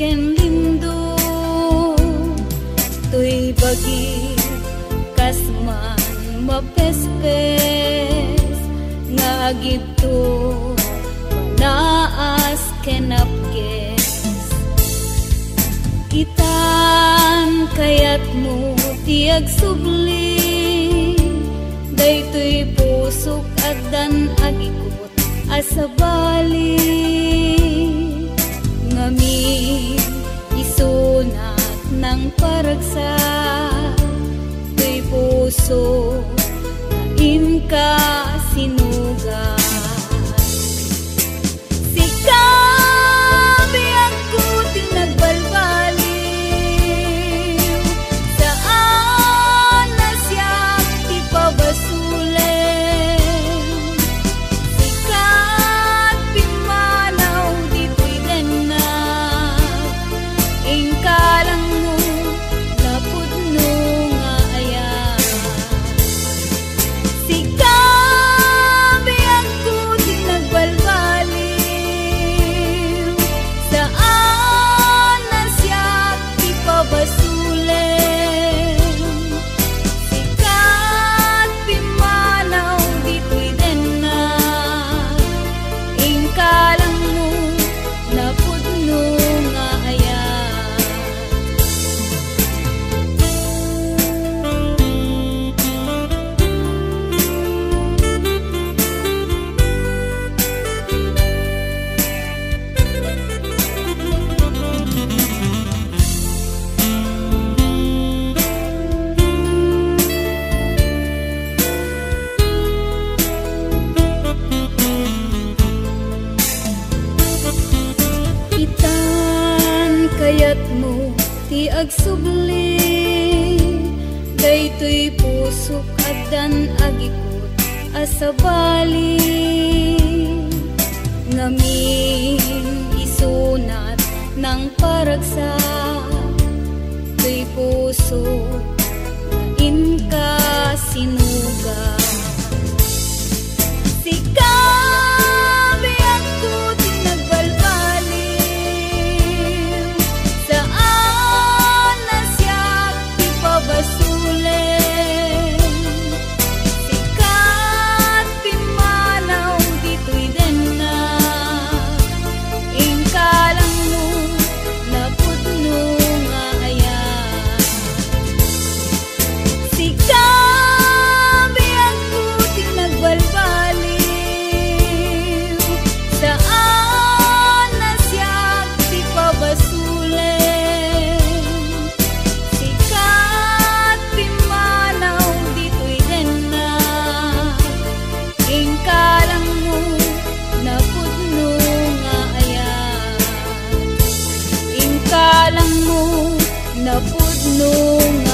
ken lindo tuy bagi kasman mapespes nga agito naas ken apkes itan kayat mo tiag subli daytoy pusok addan agikot asabali ngamin isunat ng paragsa tuy puso inka sinuga sikabi ako tinagbalbali saan na siya ipabasule sikat pimanaw dito'y dena ingkalang mo napudno nga aya sikabi ako tinagbalbali saan na siya ipabasule sikat pimanaw dito'y dena ingkalang mo napudno nga aya itan kayat mo ti agsubli daytoy pusok addan agikot asabali ngamin isunat ng paragsa tuy puso inka sinuga sikabi ako tinagbalbali saan na siya ipabasule sikat pimanaw dito'y dena ingkalang mo napudno nga aya sikabi ako tinagbalbali saan na siya ipabasule sikat pimanaw dito'y dena ingkalang mo napudno nga aya ingkalang mo napudno nga